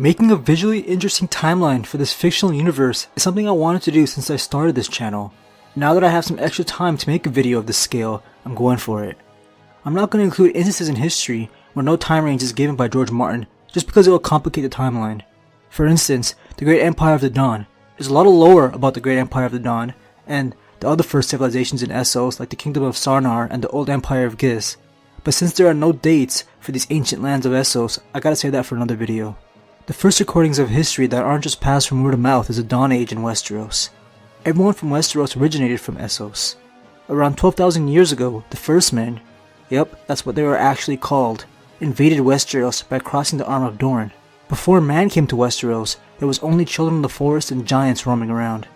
Making a visually interesting timeline for this fictional universe is something I wanted to do since I started this channel. Now that I have some extra time to make a video of this scale, I'm going for it. I'm not going to include instances in history where no time range is given by George Martin just because it will complicate the timeline. For instance, the Great Empire of the Dawn. There's a lot of lore about the Great Empire of the Dawn and the other first civilizations in Essos like the Kingdom of Sarnar and the Old Empire of Gis. But since there are no dates for these ancient lands of Essos, I gotta save that for another video. The first recordings of history that aren't just passed from word of mouth is the Dawn Age in Westeros. Everyone from Westeros originated from Essos. Around 12,000 years ago, the First Men, yep, that's what they were actually called, invaded Westeros by crossing the Arm of Dorne. Before man came to Westeros, there was only children of the forest and giants roaming around.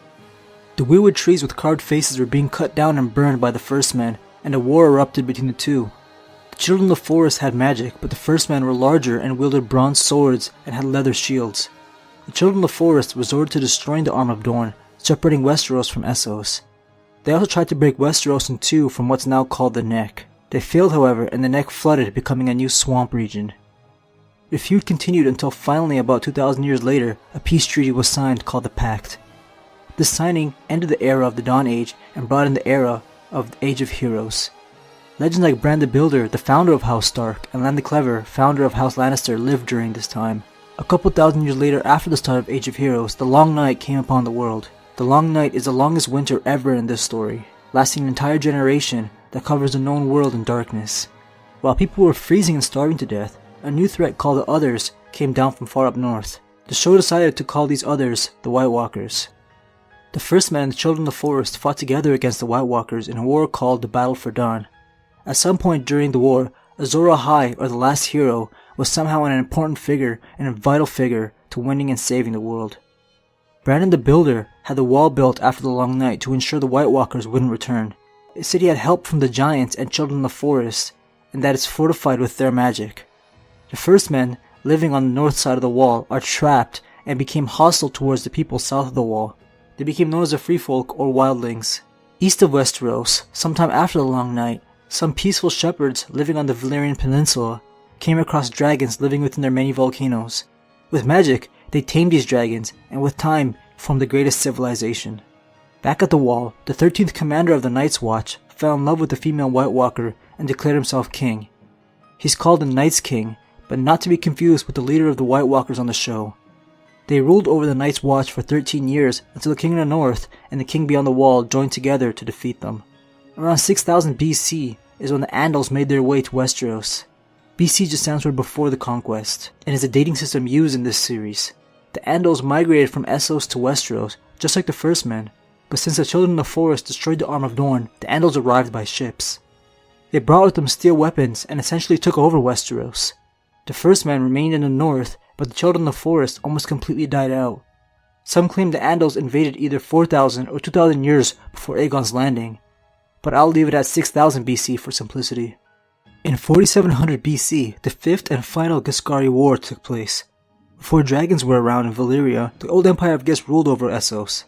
The weirwood trees with carved faces were being cut down and burned by the First Men, and a war erupted between the two. The children of the forest had magic, but the First Men were larger and wielded bronze swords and had leather shields. The children of the forest resorted to destroying the Arm of Dorne, separating Westeros from Essos. They also tried to break Westeros in two from what's now called the Neck. They failed, however, and the Neck flooded, becoming a new swamp region. The feud continued until finally, about 2,000 years later, a peace treaty was signed called the Pact. This signing ended the era of the Dawn Age and brought in the era of the Age of Heroes. Legends like Bran the Builder, the founder of House Stark, and Lan the Clever, founder of House Lannister, lived during this time. A couple thousand years later, after the start of Age of Heroes, the Long Night came upon the world. The Long Night is the longest winter ever in this story, lasting an entire generation that covers the known world in darkness. While people were freezing and starving to death, a new threat called the Others came down from far up north. The show decided to call these Others the White Walkers. The First Men and the Children of the Forest fought together against the White Walkers in a war called the Battle for Dawn. At some point during the war, Azor Ahai, or the Last Hero, was somehow an important figure and a vital figure to winning and saving the world. Bran the Builder had the wall built after the Long Night to ensure the White Walkers wouldn't return. It said he had help from the Giants and Children of the Forest, and that it's fortified with their magic. The First Men, living on the north side of the wall, are trapped and became hostile towards the people south of the wall. They became known as the Free Folk or Wildlings. East of Westeros, sometime after the Long Night, some peaceful shepherds living on the Valyrian Peninsula came across dragons living within their many volcanoes. With magic, they tamed these dragons, and with time, formed the greatest civilization. Back at the wall, the 13th commander of the Night's Watch fell in love with the female White Walker and declared himself king. He's called the Night's King, but not to be confused with the leader of the White Walkers on the show. They ruled over the Night's Watch for 13 years until the King in the North and the King Beyond the Wall joined together to defeat them. Around 6000 BC is when the Andals made their way to Westeros. BC just stands for before the conquest, and is a dating system used in this series. The Andals migrated from Essos to Westeros, just like the First Men, but since the Children of the Forest destroyed the Arm of Dorne, the Andals arrived by ships. They brought with them steel weapons and essentially took over Westeros. The First Men remained in the north, but the Children of the Forest almost completely died out. Some claim the Andals invaded either 4,000 or 2,000 years before Aegon's landing, but I'll leave it at 6000 BC for simplicity. In 4700 BC, the fifth and final Giscari War took place. Before dragons were around in Valyria, the old Empire of Gis ruled over Essos.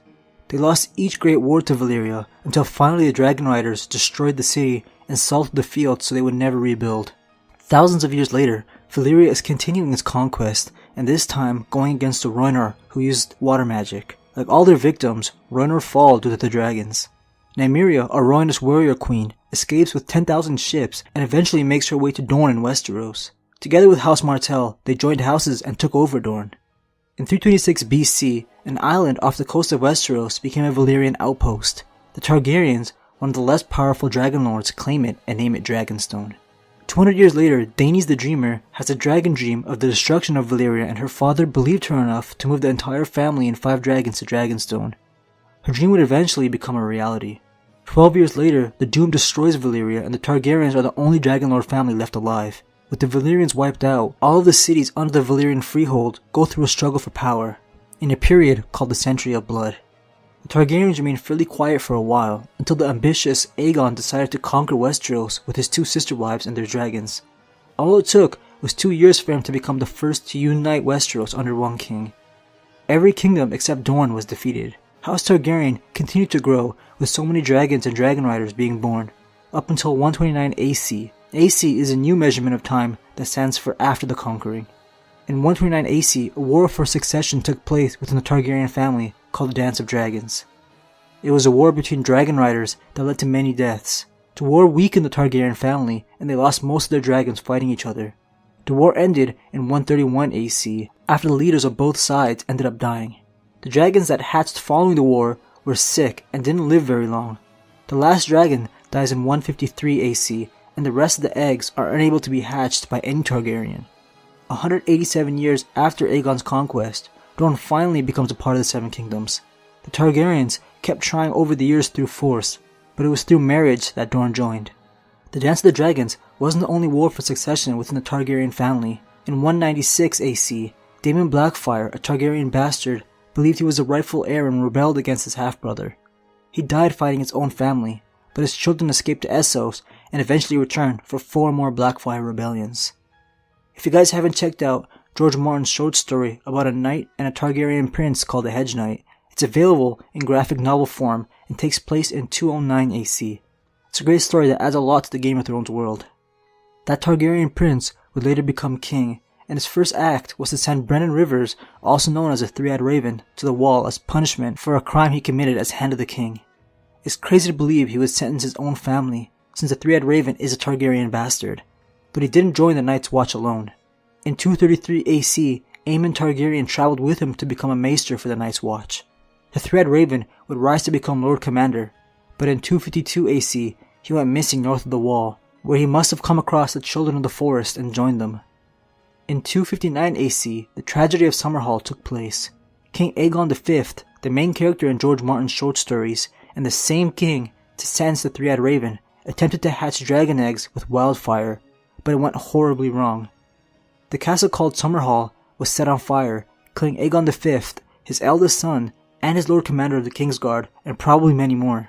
They lost each great war to Valyria, until finally the Dragon Riders destroyed the city and salted the field so they would never rebuild. Thousands of years later, Valyria is continuing its conquest, and this time going against the Rhoynar, who used water magic. Like all their victims, Rhoynar fall due to the dragons. Nymeria, a Rhoynish warrior queen, escapes with 10,000 ships and eventually makes her way to Dorne in Westeros. Together with House Martell, they joined houses and took over Dorne. In 326 BC, an island off the coast of Westeros became a Valyrian outpost. The Targaryens, one of the less powerful dragon lords, claim it and name it Dragonstone. 200 years later, Daenerys the Dreamer has a dragon dream of the destruction of Valyria, and her father believed her enough to move the entire family and 5 dragons to Dragonstone. Her dream would eventually become a reality. 12 years later, the Doom destroys Valyria, and the Targaryens are the only Dragonlord family left alive. With the Valyrians wiped out, all of the cities under the Valyrian freehold go through a struggle for power, in a period called the Century of Blood. The Targaryens remained fairly quiet for a while, until the ambitious Aegon decided to conquer Westeros with his 2 sister wives and their dragons. All it took was 2 years for him to become the first to unite Westeros under one king. Every kingdom except Dorne was defeated. House Targaryen continued to grow, with so many dragons and dragon riders being born, up until 129 AC. AC is a new measurement of time that stands for after the conquering. In 129 AC, a war for succession took place within the Targaryen family called the Dance of Dragons. It was a war between dragon riders that led to many deaths. The war weakened the Targaryen family and they lost most of their dragons fighting each other. The war ended in 131 AC after the leaders of both sides ended up dying. The dragons that hatched following the war were sick and didn't live very long. The last dragon dies in 153 AC and the rest of the eggs are unable to be hatched by any Targaryen. 187 years after Aegon's conquest, Dorne finally becomes a part of the Seven Kingdoms. The Targaryens kept trying over the years through force, but it was through marriage that Dorne joined. The Dance of the Dragons wasn't the only war for succession within the Targaryen family. In 196 AC, Daemon Blackfyre, a Targaryen bastard, believed he was the rightful heir and rebelled against his half-brother. He died fighting his own family, but his children escaped to Essos and eventually returned for 4 more Blackfyre rebellions. If you guys haven't checked out George Martin's short story about a knight and a Targaryen prince called the Hedge Knight, it's available in graphic novel form and takes place in 209 AC. It's a great story that adds a lot to the Game of Thrones world. That Targaryen prince would later become king, and his first act was to send Brennan Rivers, also known as the Three-Eyed Raven, to the wall as punishment for a crime he committed as Hand of the King. It's crazy to believe he would sentence his own family, since the Three-Eyed Raven is a Targaryen bastard. But he didn't join the Night's Watch alone. In 233 AC, Aemon Targaryen traveled with him to become a maester for the Night's Watch. The Three-Eyed Raven would rise to become Lord Commander, but in 252 AC, he went missing north of the wall, where he must have come across the Children of the Forest and joined them. In 259 AC, the tragedy of Summerhall took place. King Aegon V, the main character in George Martin's short stories, and the same king to sentence the Three-Eyed Raven, attempted to hatch dragon eggs with wildfire, but it went horribly wrong. The castle called Summerhall was set on fire, killing Aegon V, his eldest son, and his Lord Commander of the Kingsguard, and probably many more.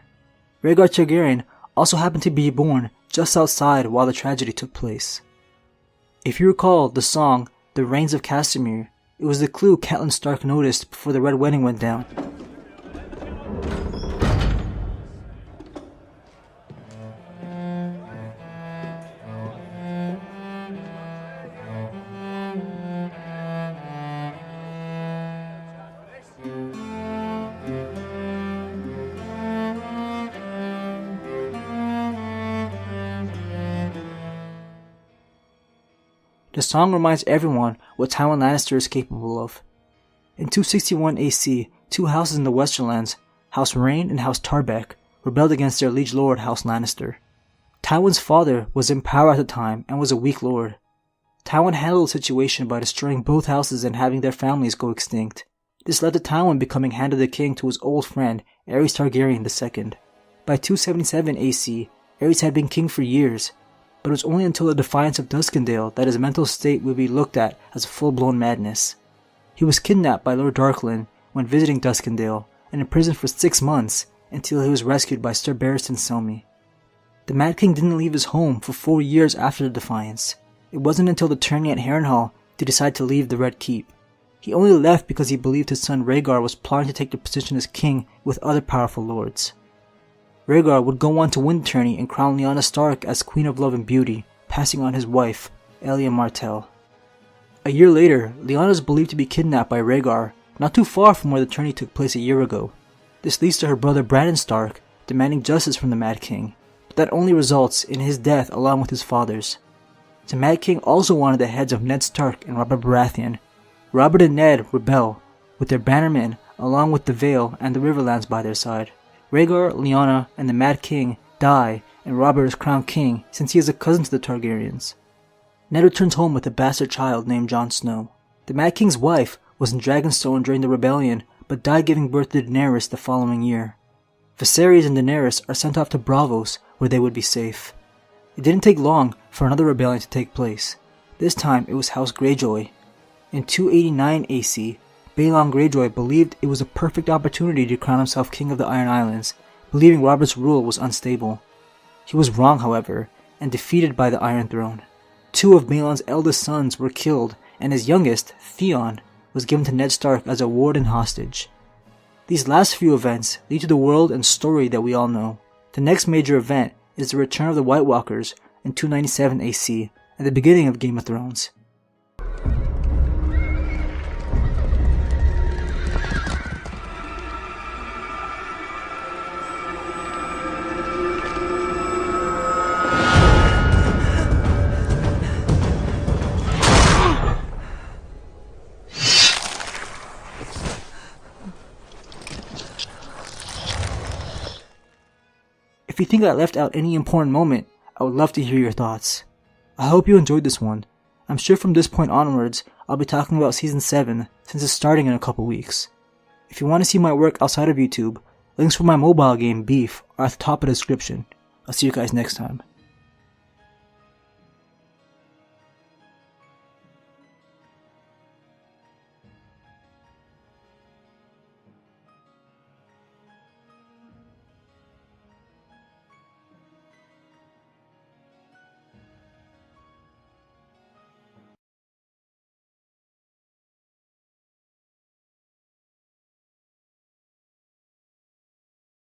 Rhaegar Targaryen also happened to be born just outside while the tragedy took place. If you recall the song, The Rains of Castamere, it was the clue Catelyn Stark noticed before the Red Wedding went down. The song reminds everyone what Tywin Lannister is capable of. In 261 AC, 2 houses in the Westerlands, House Reyne and House Tarbeck, rebelled against their liege lord House Lannister. Tywin's father was in power at the time and was a weak lord. Tywin handled the situation by destroying both houses and having their families go extinct. This led to Tywin becoming Hand of the King to his old friend Aerys Targaryen II. By 277 AC, Aerys had been king for years, but it was only until the defiance of Duskendale that his mental state would be looked at as full-blown madness. He was kidnapped by Lord Darklyn when visiting Duskendale and imprisoned for 6 months until he was rescued by Sir Barristan Selmy. The Mad King didn't leave his home for 4 years after the defiance. It wasn't until the tourney at Harrenhal did he decide to leave the Red Keep. He only left because he believed his son Rhaegar was plotting to take the position as king with other powerful lords. Rhaegar would go on to win the tourney and crown Lyanna Stark as Queen of Love and Beauty, passing on his wife, Elia Martell. A year later, Lyanna is believed to be kidnapped by Rhaegar, not too far from where the tourney took place a year ago. This leads to her brother Brandon Stark demanding justice from the Mad King, but that only results in his death along with his father's. The Mad King also wanted the heads of Ned Stark and Robert Baratheon. Robert and Ned rebel, with their bannermen along with the Vale and the Riverlands by their side. Rhaegar, Lyanna, and the Mad King die, and Robert is crowned king since he is a cousin to the Targaryens. Ned returns home with a bastard child named Jon Snow. The Mad King's wife was in Dragonstone during the rebellion, but died giving birth to Daenerys the following year. Viserys and Daenerys are sent off to Braavos, where they would be safe. It didn't take long for another rebellion to take place. This time it was House Greyjoy. In 289 AC, Balon Greyjoy believed it was a perfect opportunity to crown himself king of the Iron Islands, believing Robert's rule was unstable. He was wrong, however, and defeated by the Iron Throne. 2 of Balon's eldest sons were killed, and his youngest, Theon, was given to Ned Stark as a ward and hostage. These last few events lead to the world and story that we all know. The next major event is the return of the White Walkers in 297 AC, at the beginning of Game of Thrones. If you think I left out any important moment, I would love to hear your thoughts. I hope you enjoyed this one. I'm sure from this point onwards, I'll be talking about Season 7 since it's starting in a couple weeks. If you want to see my work outside of YouTube, links for my mobile game Beef are at the top of the description. I'll see you guys next time.